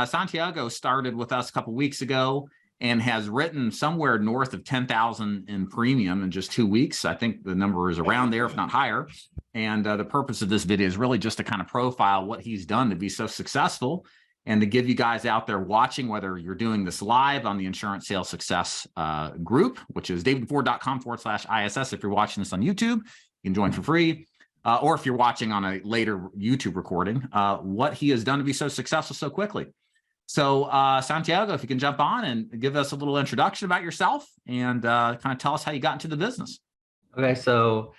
Santiago started with us a couple weeks ago and has written somewhere north of 10,000 in premium in just 2 weeks. I think the number is around there, if not higher. And the purpose of this video is really just to kind of profile what he's done to be so successful and to give you guys out there watching, whether you're doing this live on the Insurance Sales Success group, which is davidford.com/ISS. If you're watching this on YouTube, you can join for free. Or if you're watching on a later YouTube recording, what he has done to be so successful so quickly. So Santiago, if you can jump on and give us a little introduction about yourself and kind of tell us how you got into the business. Okay, so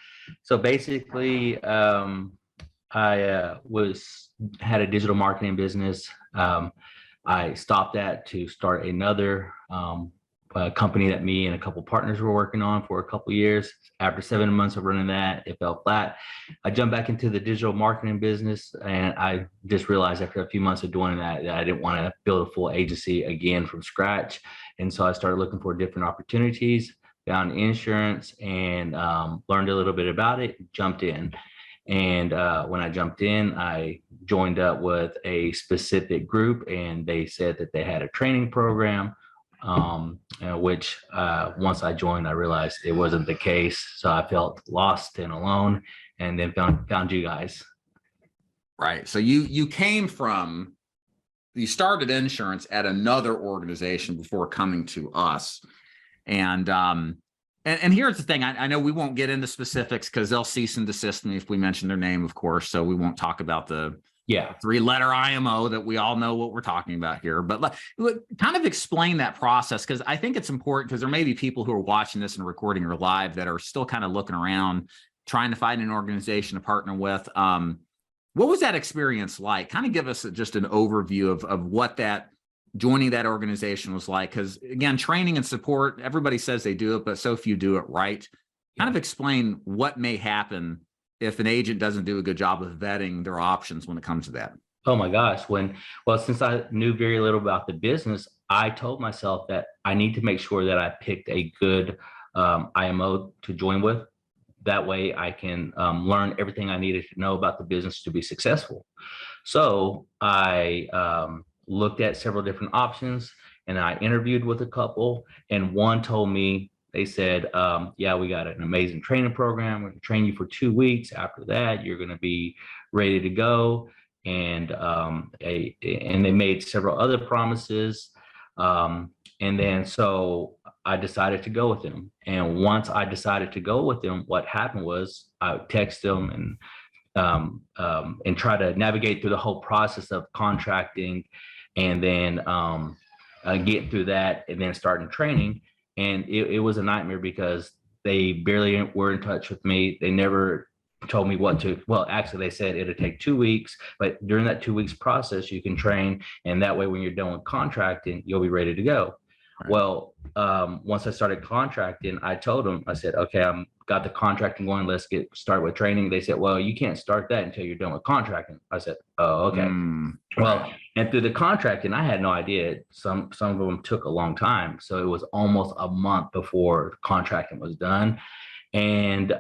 basically, I had a digital marketing business. I stopped that to start another company that me and a couple partners were working on for a couple years. After 7 months of running that, it fell flat. I jumped back into the digital marketing business, and I just realized after a few months of doing that I didn't want to build a full agency again from scratch. And so I started looking for different opportunities, found insurance, and learned a little bit about it, jumped in. And when I jumped in, I joined up with a specific group, and they said that they had a training program, which once I joined, I realized it wasn't the case. So I felt lost and alone, and then found you guys. Right. So you started insurance at another organization before coming to us. And here's the thing. I know we won't get into specifics because they'll cease and desist me if we mention their name, of course. So we won't talk about the 3-letter IMO that we all know what we're talking about here. But kind of explain that process, because I think it's important, because there may be people who are watching this and recording or live that are still kind of looking around, trying to find an organization to partner with. What was that experience like? Kind of give us just an overview of what that joining that organization was like, because again, training and support, everybody says they do it, but so few do it right. Kind of explain what may happen if an agent doesn't do a good job of vetting their options when it comes to that. Oh my gosh. Since I knew very little about the business, I told myself that I need to make sure that I picked a good IMO to join with. That way I can learn everything I needed to know about the business to be successful. So I looked at several different options, and I interviewed with a couple, and one told me, they said, yeah, we got an amazing training program. We're going to train you for 2 weeks. After that, you're going to be ready to go. And they made several other promises. And then so I decided to go with them. And once I decided to go with them, what happened was I would text them and try to navigate through the whole process of contracting, and then get through that, and then starting training. And it was a nightmare because they barely were in touch with me. They never told me what to, well, actually they said it'll take 2 weeks, but during that 2 weeks process, you can train. And that way, when you're done with contracting, you'll be ready to go. Right. Well, once I started contracting, I told them, I said, okay, I'm got the contracting going. Let's get started with training. They said, well, you can't start that until you're done with contracting. I said, oh, okay. Well, and through the contracting, I had no idea. Some of them took a long time. So it was almost a month before contracting was done. And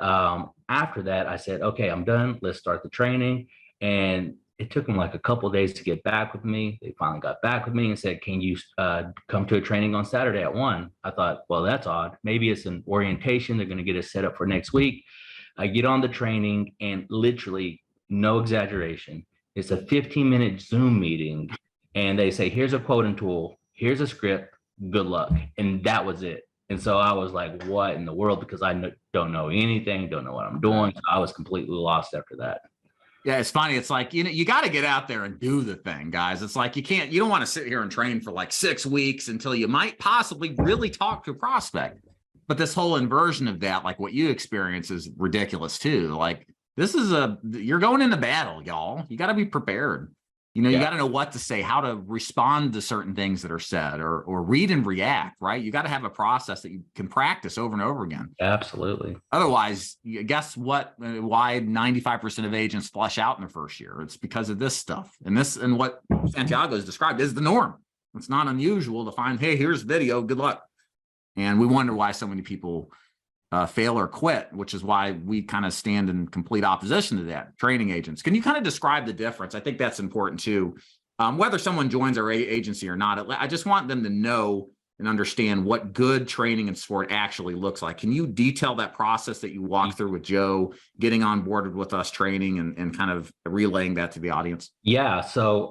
after that, I said, okay, I'm done. Let's start the training. And it took them like a couple of days to get back with me. They finally got back with me and said, can you come to a training on Saturday at 1? I thought, well, that's odd. Maybe it's an orientation. They're going to get us set up for next week. I get on the training, and literally, no exaggeration, it's a 15-minute Zoom meeting. And they say, here's a quoting tool. Here's a script. Good luck. And that was it. And so I was like, what in the world? Because I don't know anything, don't know what I'm doing. So I was completely lost after that. Yeah, it's funny. It's like, you got to get out there and do the thing, guys. It's like you don't want to sit here and train for like 6 weeks until you might possibly really talk to a prospect. But this whole inversion of that, like what you experience, is ridiculous too. Like you're going into battle, y'all. You got to be prepared. You got to know what to say, how to respond to certain things that are said, or read and react, right? You got to have a process that you can practice over and over again. Absolutely. Otherwise, guess what? Why 95% of agents flush out in their first year? It's because of this stuff. And what Santiago has described is the norm. It's not unusual to find, hey, here's video, good luck. And we wonder why so many people fail or quit, which is why we kind of stand in complete opposition to that. Training agents. Can you kind of describe the difference? I think that's important too. whether someone joins our agency or not. I just want them to know and understand what good training and support actually looks like. Can you detail that process that you walk through with Joe, getting on board with us training and kind of relaying that to the audience? Yeah. So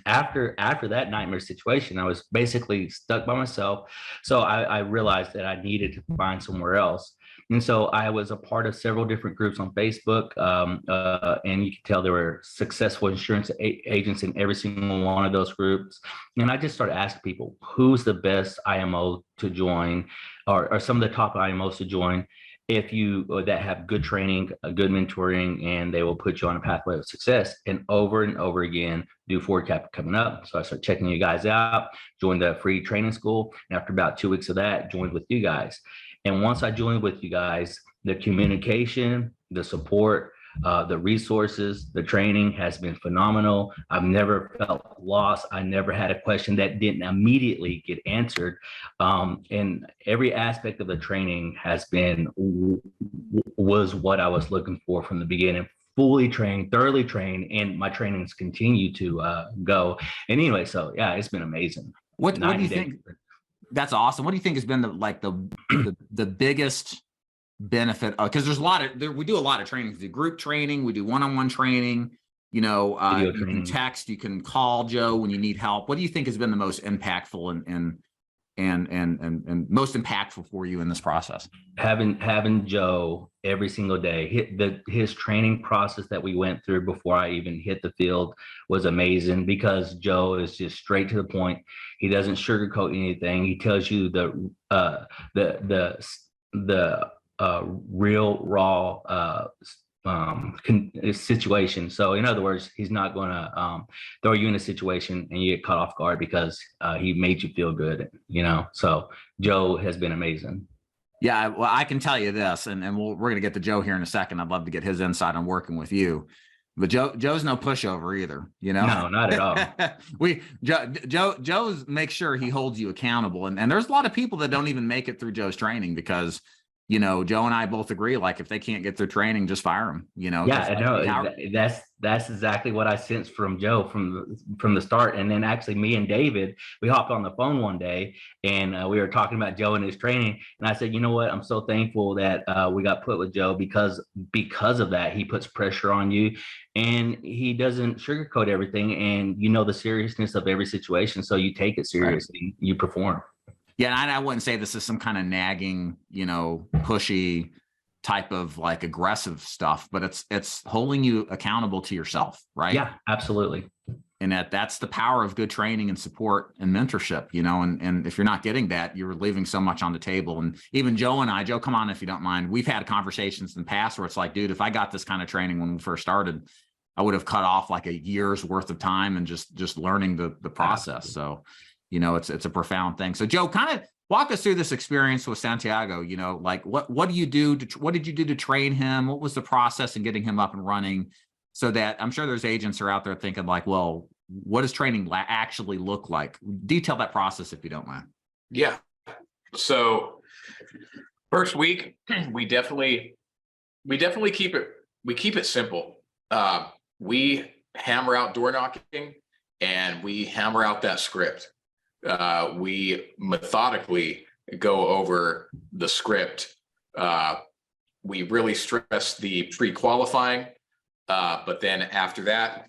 after that nightmare situation, I was basically stuck by myself. So I realized that I needed to find somewhere else. And so I was a part of several different groups on Facebook, and you can tell there were successful insurance agents in every single one of those groups. And I just started asking people, who's the best IMO to join, or some of the top IMOs to join, if you that have good training, good mentoring, and they will put you on a pathway of success. And over again, do FordCap coming up. So I started checking you guys out, joined the free training school. And after about 2 weeks of that, joined with you guys. And once I joined with you guys, the communication, the support, the resources, the training has been phenomenal. I've never felt lost. I never had a question that didn't immediately get answered. And every aspect of the training has been, was what I was looking for from the beginning. Fully trained, thoroughly trained, and my trainings continue to go. And anyway, so yeah, it's been amazing. What do you think? That's awesome. What do you think has been the biggest benefit? Because there's a lot of we do a lot of trainings. We do group training, we do one-on-one training. You know, you can text, you can call Joe when you need help. What do you think has been the most impactful and most impactful for you in this process? Having Joe every single day. His training process that we went through before I even hit the field was amazing, because Joe is just straight to the point. He doesn't sugarcoat anything. He tells you the real raw situation. So in other words, he's not going to throw you in a situation and you get caught off guard because he made you feel good, you know. So Joe has been amazing. Yeah, well, I can tell you this, and we're going to get to Joe here in a second. I'd love to get his insight on working with you. But Joe's no pushover either, you know. No, not at all. Joe's makes sure he holds you accountable, and there's a lot of people that don't even make it through Joe's training because, you know, Joe and I both agree, like, if they can't get their training, just fire them, you know. Yeah, I know. That's exactly what I sensed from Joe from the start. And then actually me and David, we hopped on the phone one day and we were talking about Joe and his training. And I said, you know what, I'm so thankful that we got put with Joe, because of that, he puts pressure on you and he doesn't sugarcoat everything. And you know the seriousness of every situation. So you take it seriously, right. You perform. Yeah, and I wouldn't say this is some kind of nagging, you know, pushy type of like aggressive stuff, but it's holding you accountable to yourself, right? Yeah, absolutely. And that's the power of good training and support and mentorship, you know, and if you're not getting that, you're leaving so much on the table. And even Joe and I, Joe, come on, if you don't mind, we've had conversations in the past where it's like, dude, if I got this kind of training when we first started, I would have cut off like a year's worth of time and just learning the process. So, you know, it's a profound thing. So Joe, kind of walk us through this experience with Santiago. You know, like what do you do what did you do to train him? What was the process in getting him up and running? So that I'm sure there's agents who are out there thinking like, well, what does training actually look like? Detail that process if you don't mind. Yeah. So first week, we definitely keep it simple. We hammer out door knocking and we hammer out that script. We methodically go over the script. We really stress the pre-qualifying, but then after that,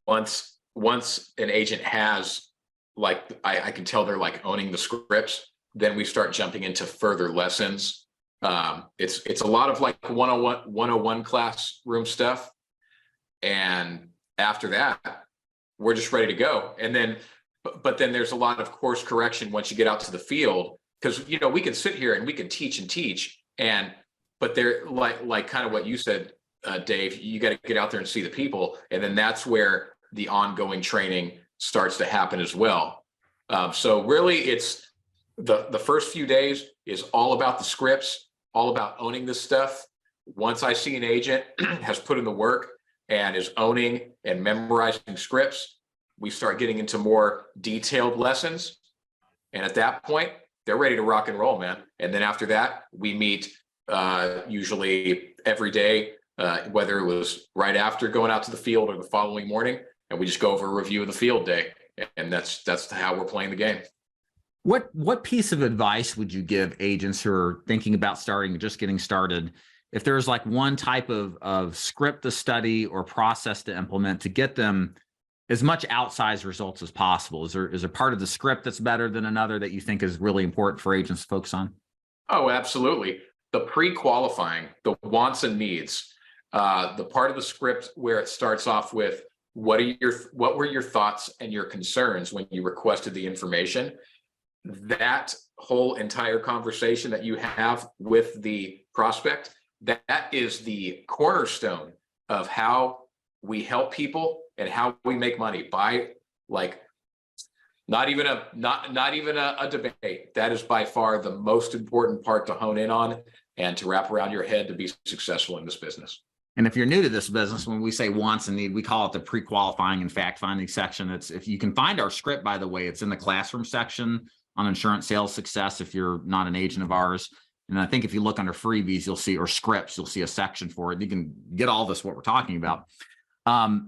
once an agent has, like, I can tell they're like owning the scripts, then we start jumping into further lessons. It's a lot of like 101 classroom stuff, and after that, we're just ready to go. And then. But then there's a lot of course correction once you get out to the field, because, you know, we can sit here and we can teach, but they're like kind of what you said, Dave, you got to get out there and see the people. And then that's where the ongoing training starts to happen as well. So really it's the first few days is all about the scripts, all about owning this stuff. Once I see an agent has put in the work and is owning and memorizing scripts, we start getting into more detailed lessons. And at that point, they're ready to rock and roll, man. And then after that, we meet usually every day, whether it was right after going out to the field or the following morning, and we just go over a review of the field day, and that's how we're playing the game. What piece of advice would you give agents who are thinking about starting, just getting started, if there's like one type of script to study or process to implement to get them as much outsized results as possible? Is there part of the script that's better than another that you think is really important for agents to focus on? Oh, absolutely. The pre-qualifying, the wants and needs, the part of the script where it starts off with what were your thoughts and your concerns when you requested the information? That whole entire conversation that you have with the prospect, that is the cornerstone of how we help people and how we make money, by like not even a debate. That is by far the most important part to hone in on and to wrap around your head to be successful in this business. And if you're new to this business, when we say wants and need, we call it the pre-qualifying and fact-finding section. It's, if you can find our script, by the way, it's in the classroom section on insurance sales success if you're not an agent of ours. And I think if you look under freebies, you'll see, or scripts, you'll see a section for it. You can get all this, what we're talking about.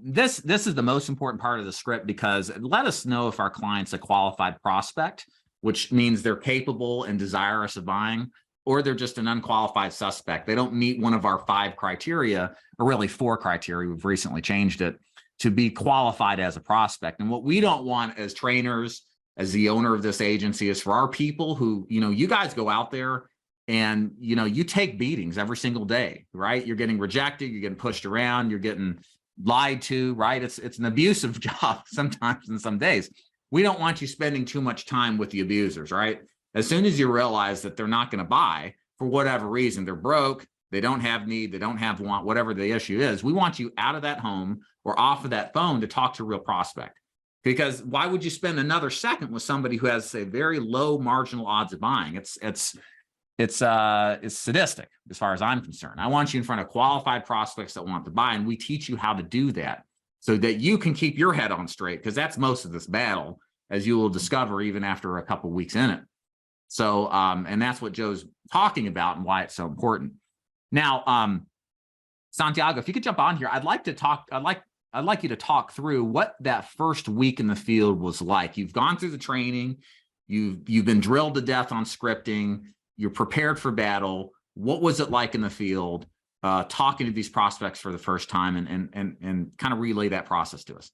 This is the most important part of the script, because let us know if our client's a qualified prospect, which means they're capable and desirous of buying, or they're just an unqualified suspect. They don't meet one of our 5 criteria, or really 4 criteria. We've recently changed it to be qualified as a prospect. And what we don't want as trainers, as the owner of this agency, is for our people who, you guys go out there and, you take beatings every single day, right? You're getting rejected, you're getting pushed around, you're getting lied to, right? It's an abusive job sometimes and some days. We don't want you spending too much time with the abusers, right? As soon as you realize that they're not going to buy for whatever reason, they're broke, they don't have need, they don't have want, whatever the issue is, we want you out of that home or off of that phone to talk to a real prospect. Because why would you spend another second with somebody who has a very low marginal odds of buying? It's sadistic as far as I'm concerned. I want you in front of qualified prospects that want to buy, and we teach you how to do that so that you can keep your head on straight, because that's most of this battle, as you will discover even after a couple of weeks in it. So, and that's what Joe's talking about and why it's so important. Now, Santiago, if you could jump on here, I'd like you to talk through what that first week in the field was like. You've gone through the training, you've been drilled to death on scripting, you're prepared for battle. What was it like in the field, talking to these prospects for the first time, and kind of relay that process to us?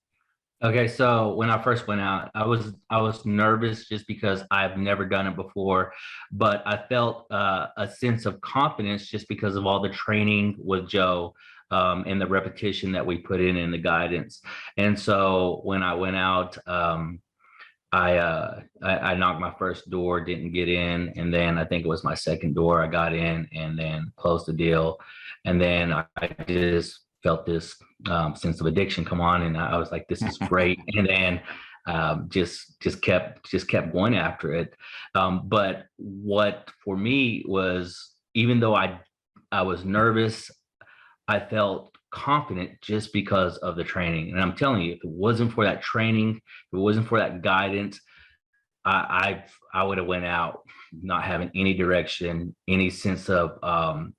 Okay, so when I first went out, I was nervous just because I've never done it before, but I felt a sense of confidence just because of all the training with Joe. And the repetition that we put in the guidance. And so when I went out, I knocked my first door, didn't get in. And then I think it was my second door, I got in and then closed the deal. And then I just felt this sense of addiction come on. And I was like, this is great. And then just kept going after it. But what for me was, even though I was nervous, I felt confident just because of the training. And I'm telling you, if it wasn't for that training, if it wasn't for that guidance, I would have went out not having any direction, any sense of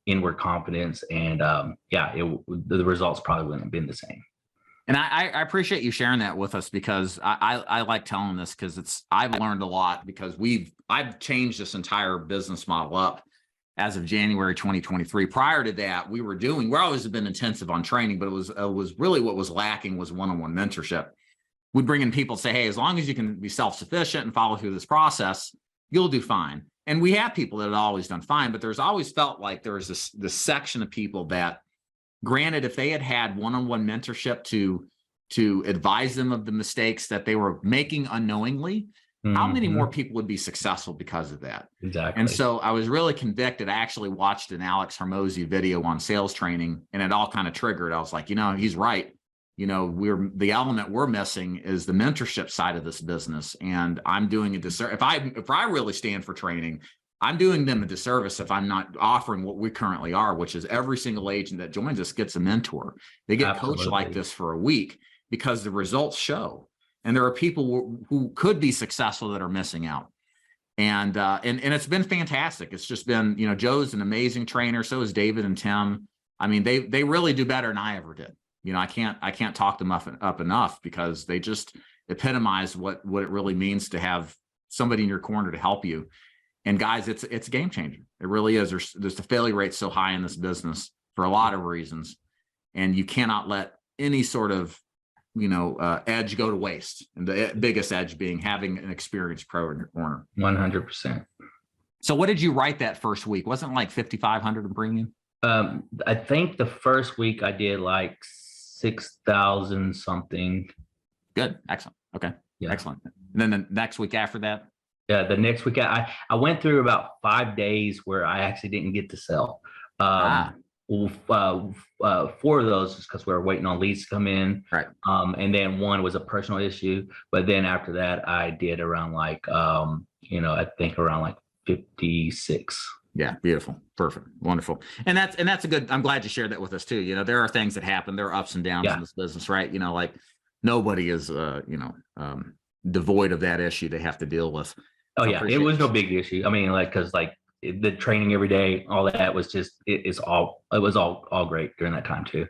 inward confidence. And the results probably wouldn't have been the same. And I appreciate you sharing that with us, because I like telling this, because I've learned a lot, because I've changed this entire business model up as of January 2023. Prior to that, we're always been intensive on training, but it was really what was lacking was one-on-one mentorship. We'd bring in people and say, hey, as long as you can be self-sufficient and follow through this process, you'll do fine. And we have people that have always done fine, but there's always felt like there was this section of people that, granted, if they had one-on-one mentorship to advise them of the mistakes that they were making unknowingly, how many more people would be successful because of that? Exactly. And so I was really convicted. I actually watched an Alex Hormozi video on sales training, and it all kind of triggered. I was like, he's right. The element we're missing is the mentorship side of this business. And I'm doing a disservice. If I really stand for training, I'm doing them a disservice if I'm not offering what we currently are, which is every single agent that joins us gets a mentor. They get coached like this for a week, because the results show. And there are people who could be successful that are missing out. And it's been fantastic. It's just been, Joe's an amazing trainer. So is David and Tim. I mean, they really do better than I ever did. You know, I can't talk them up enough, because they just epitomize what it really means to have somebody in your corner to help you. And guys, it's a game changer. It really is. There's the failure rate so high in this business for a lot of reasons, and you cannot let any sort of, you know, edge go to waste. And the biggest edge being having an experienced pro in your corner. 100%. So what did you write that first week? Wasn't it like 5,500 in premium? I think the first week I did like 6,000 something. Good. Excellent. Okay. Yeah. Excellent. And then the next week after that? Yeah, the next week I went through about 5 days where I actually didn't get to sell. 4 of those is because we were waiting on leads to come in. Right. And then one was a personal issue. But then after that, I did around like, I think around like 56. Yeah. Beautiful. Perfect. Wonderful. And that's a good, I'm glad you shared that with us too. You know, there are things that happen. There are ups and downs in this business, right? You know, like nobody is, devoid of that issue they have to deal with. Oh So yeah. It was no big issue. I mean, like, cause like the training every day, all that was just, it was all great during that time too.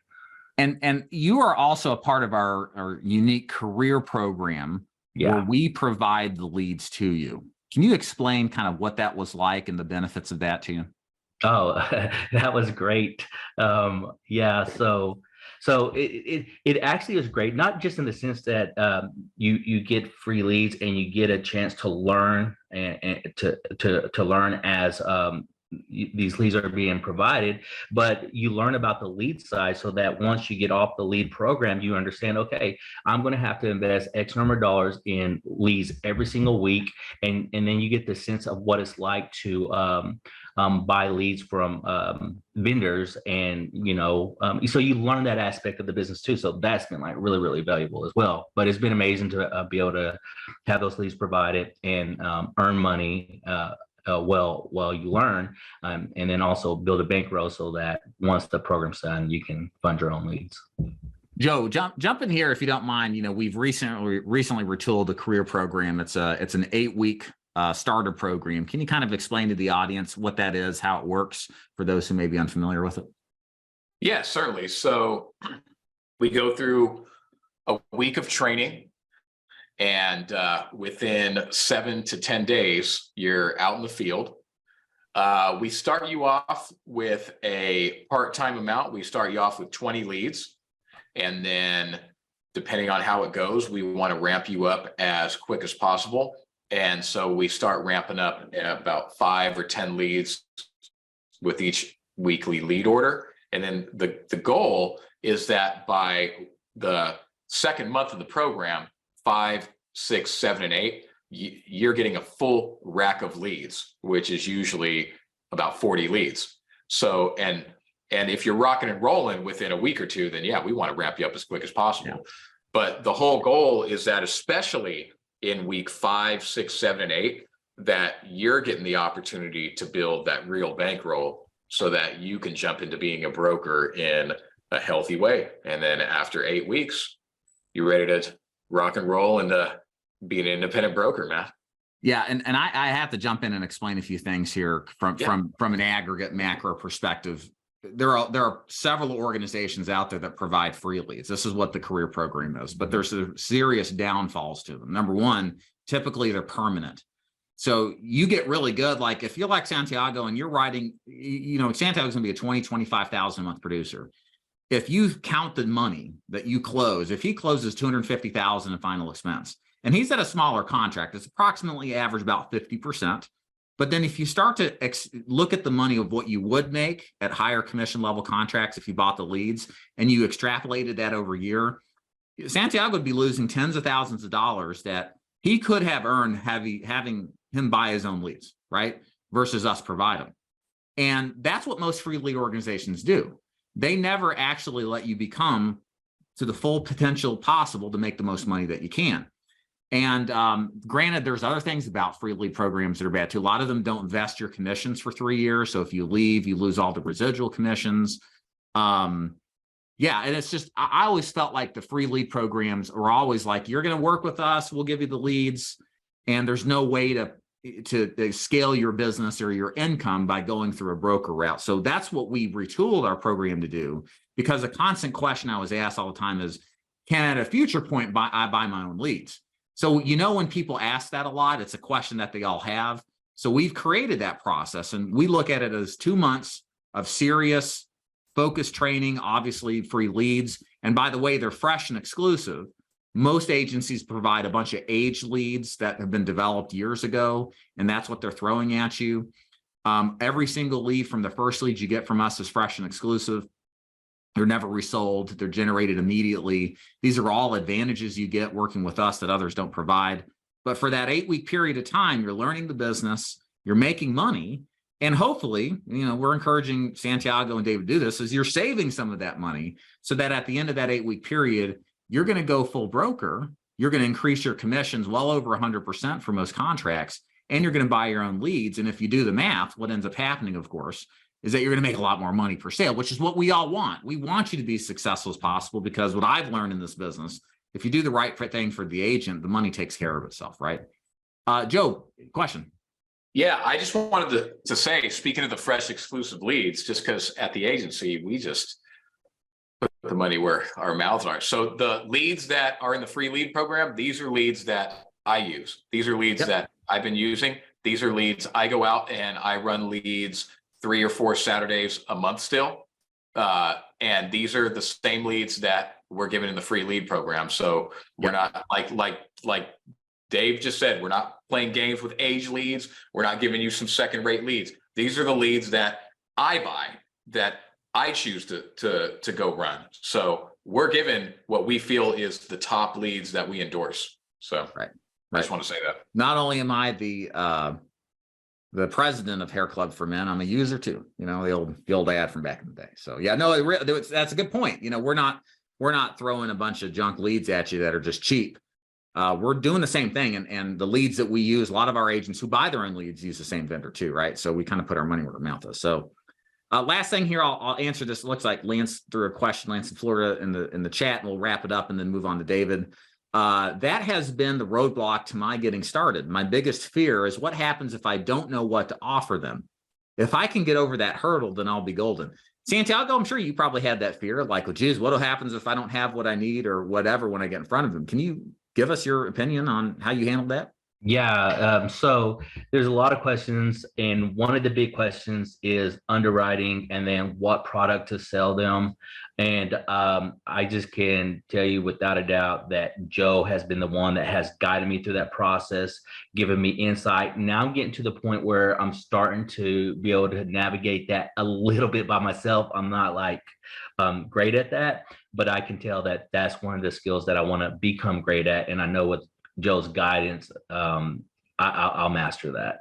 And you are also a part of our unique career program where we provide the leads to you. Can you explain kind of what that was like and the benefits of that to you? Oh, that was great. So it actually is great, not just in the sense that you get free leads and you get a chance to learn and to learn as these leads are being provided, but you learn about the lead side so that once you get off the lead program, you understand, okay, I'm going to have to invest X number of dollars in leads every single week. And then you get the sense of what it's like to buy leads from vendors, and so you learn that aspect of the business too. So that's been like really, really valuable as well. But it's been amazing to be able to have those leads provided and earn money while you learn, and then also build a bankroll so that once the program's done, you can fund your own leads. Joe, jump in here if you don't mind. You know, we've recently retooled the career program. It's an 8-week starter program. Can you kind of explain to the audience what that is, how it works for those who may be unfamiliar with it? Yeah, certainly. So we go through a week of training, and within 7 to 10 days, you're out in the field. We start you off with a part-time amount. We start you off with 20 leads. And then depending on how it goes, we want to ramp you up as quick as possible. And so we start ramping up about 5 or 10 leads with each weekly lead order. And then the goal is that by the second month of the program, 5, 6, 7, and 8, you're getting a full rack of leads, which is usually about 40 leads. So, and if you're rocking and rolling within a week or two, then yeah, we want to ramp you up as quick as possible. Yeah. But the whole goal is that, especially in week 5, 6, 7, and 8, that you're getting the opportunity to build that real bankroll so that you can jump into being a broker in a healthy way. And then after 8 weeks, you're ready to rock and roll and be an independent broker, Matt. Yeah, and I have to jump in and explain a few things here from an aggregate macro perspective. There are several organizations out there that provide free leads. This is what the career program is, but there's serious downfalls to them. Number one, typically they're permanent. So you get really good. Like if you're like Santiago and you're writing, Santiago's gonna be a 20, 25,000 a month producer. If you count the money that you close, if he closes 250,000 in final expense, and he's at a smaller contract, it's approximately average about 50%. But then if you start to look at the money of what you would make at higher commission level contracts, if you bought the leads and you extrapolated that over a year, Santiago would be losing tens of thousands of dollars that he could have earned having him buy his own leads, right? Versus us provide them. And that's what most free lead organizations do. They never actually let you become to the full potential possible to make the most money that you can. And granted, there's other things about free lead programs that are bad too. A lot of them don't vest your commissions for 3 years. So if you leave, you lose all the residual commissions. And it's just, I always felt like the free lead programs are always like, you're going to work with us, we'll give you the leads. And there's no way to scale your business or your income by going through a broker route. So that's what we retooled our program to do, because a constant question I was asked all the time is, can at a future point I buy my own leads? So, when people ask that a lot, it's a question that they all have. So we've created that process, and we look at it as 2 months of serious focused training, obviously free leads. And by the way, they're fresh and exclusive. Most agencies provide a bunch of aged leads that have been developed years ago, and that's what they're throwing at you. Every single lead from the first lead you get from us is fresh and exclusive. They're never resold. They're generated immediately. These are all advantages you get working with us that others don't provide. But for that 8-week period of time, you're learning the business, you're making money, and hopefully, we're encouraging Santiago and David to do this, is you're saving some of that money so that at the end of that 8-week period, you're going to go full broker. You're going to increase your commissions well over 100% for most contracts, and you're going to buy your own leads. And if you do the math, what ends up happening, of course, is that you're going to make a lot more money per sale, which is what we all want. We want you to be as successful as possible, because what I've learned in this business, if you do the right thing for the agent, the money takes care of itself, right? Joe, question. Yeah, I just wanted to say, speaking of the fresh exclusive leads, just because at the agency, we just put the money where our mouths are. So the leads that are in the free lead program, these are leads that I use. These are leads that I've been using. These are leads I go out and I run leads 3 or 4 Saturdays a month still. And these are the same leads that we're given in the free lead program. So we're not like Dave just said, we're not playing games with age leads. We're not giving you some second rate leads. These are the leads that I buy, that I choose to go run. So we're given what we feel is the top leads that we endorse. So I just want to say that. Not only am I the president of Hair Club for Men, I'm a user too, the old ad from back in the day. So yeah, no, that's a good point. We're not throwing a bunch of junk leads at you that are just cheap. We're doing the same thing. And the leads that we use, a lot of our agents who buy their own leads use the same vendor too, right? So we kind of put our money where our mouth is. So last thing here, I'll answer this. It looks like Lance threw a question, Lance in Florida, in the chat, and we'll wrap it up and then move on to David. That has been the roadblock to my getting started. My biggest fear is what happens if I don't know what to offer them. If I can get over that hurdle, then I'll be golden. Santiago, I'm sure you probably had that fear, like, well, geez, what happens if I don't have what I need or whatever when I get in front of them? Can you give us your opinion on how you handled that? Yeah, so there's a lot of questions, and one of the big questions is underwriting and then what product to sell them. And I just can tell you without a doubt that Joe has been the one that has guided me through that process, given me insight. Now I'm getting to the point where I'm starting to be able to navigate that a little bit by myself. I'm not like great at that, but I can tell that that's one of the skills that I want to become great at. And I know with Joe's guidance, I'll master that.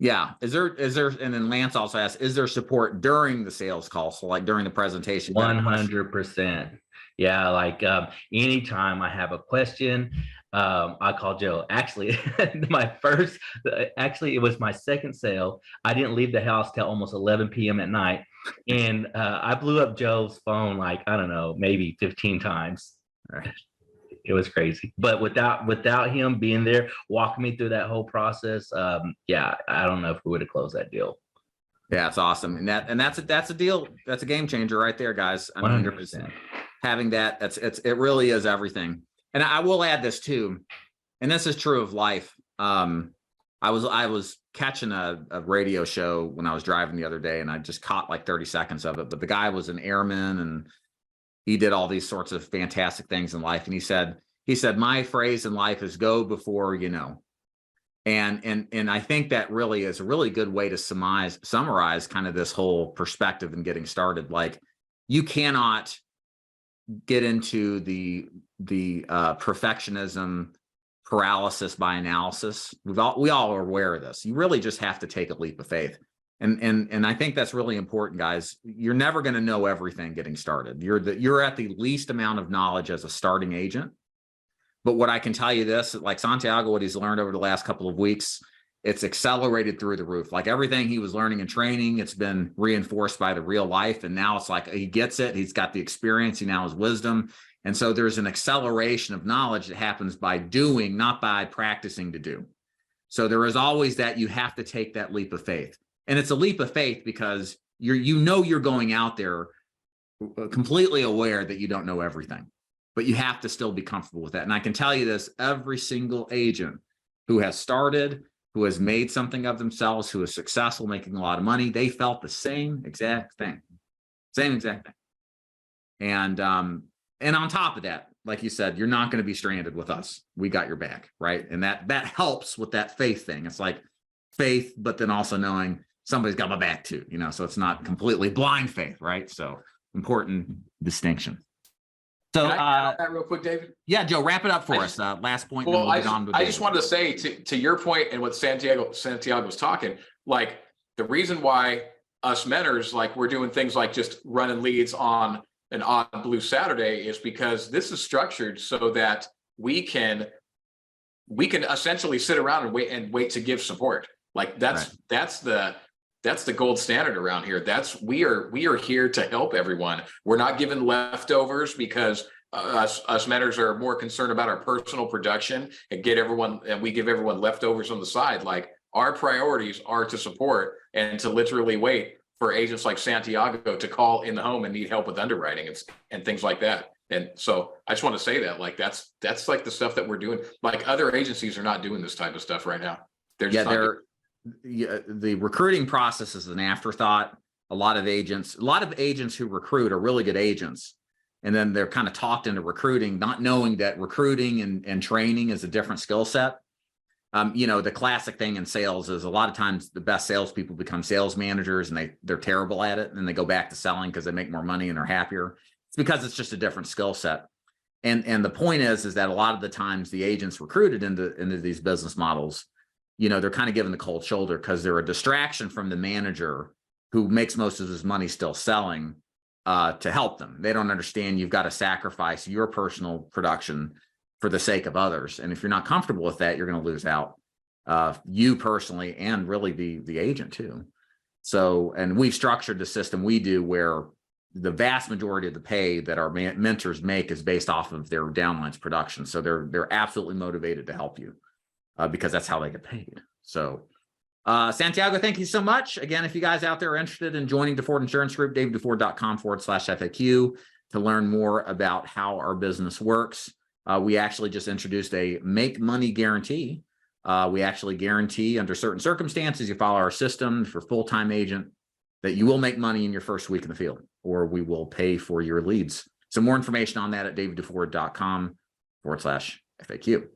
Yeah. Is there, and then Lance also asked, is there support during the sales call? So like during the presentation? 100%. Yeah. Like anytime I have a question, I call Joe. Actually, it was my second sale. I didn't leave the house till almost 11 p.m. at night. And I blew up Joe's phone, like, I don't know, maybe 15 times. It was crazy, but without him being there, walking me through that whole process, yeah, I don't know if we would have closed that deal. Yeah, it's awesome, and that's a deal. That's a game changer right there, guys. 100%. Having that, it really is everything. And I will add this too, and this is true of life. I was catching a radio show when I was driving the other day, and I just caught like 30 seconds of it. But the guy was an airman, and he did all these sorts of fantastic things in life. And he said, my phrase in life is go before you know. And I think that really is a really good way to summarize kind of this whole perspective and getting started. Like, you cannot get into the perfectionism paralysis by analysis. We all are aware of this. You really just have to take a leap of faith. And I think that's really important, guys. You're never going to know everything getting started. You're at the least amount of knowledge as a starting agent. But what I can tell you this, like Santiago, what he's learned over the last couple of weeks, it's accelerated through the roof. Like everything he was learning and training, it's been reinforced by the real life. And now it's like he gets it. He's got the experience. He now has wisdom. And so there's an acceleration of knowledge that happens by doing, not by practicing to do. So there is always that you have to take that leap of faith. And it's a leap of faith because you're going out there completely aware that you don't know everything, but you have to still be comfortable with that. And I can tell you this, every single agent who has started, who has made something of themselves, who is successful, making a lot of money, they felt the same exact thing. Same exact thing. And on top of that, like you said, you're not going to be stranded with us. We got your back, right? And that helps with that faith thing. It's like faith, but then also knowing somebody's got my back too, you know, so it's not completely blind faith, right? So important distinction. So Can I add that real quick, David? Yeah, Joe, wrap it up for us. Last point. Well, I just wanted to say to your point and what Santiago was talking, like the reason why us mentors, like we're doing things like just running leads on an odd blue Saturday is because this is structured so that we can essentially sit around and wait to give support. Like that's the gold standard around here. We are here to help everyone. We're not giving leftovers because us mentors are more concerned about our personal production and we give everyone leftovers on the side. Like our priorities are to support and to literally wait for agents like Santiago to call in the home and need help with underwriting and things like that. And so I just want to say that like that's like the stuff that we're doing. Like other agencies are not doing this type of stuff right now. The recruiting process is an afterthought. A lot of agents who recruit are really good agents. And then they're kind of talked into recruiting, not knowing that recruiting and training is a different skill set. You know, the classic thing in sales is a lot of times the best salespeople become sales managers and they're terrible at it. And then they go back to selling because they make more money and they're happier. It's because it's just a different skill set. And the point is that a lot of the times the agents recruited into these business models, you know, they're kind of given the cold shoulder because they're a distraction from the manager who makes most of his money still selling to help them. They don't understand you've got to sacrifice your personal production for the sake of others. And if you're not comfortable with that, you're going to lose out, you personally and really the agent too. So, and we've structured the system we do where the vast majority of the pay that our mentors make is based off of their downline's production. So they're absolutely motivated to help you because that's how they get paid. So Santiago, thank you so much. Again, if you guys out there are interested in joining DeFord Insurance Group, daviddeford.com/FAQ to learn more about how our business works. We actually just introduced a make money guarantee. We actually guarantee under certain circumstances, you follow our system for full-time agent, that you will make money in your first week in the field, or we will pay for your leads. So more information on that at daviddeford.com/FAQ.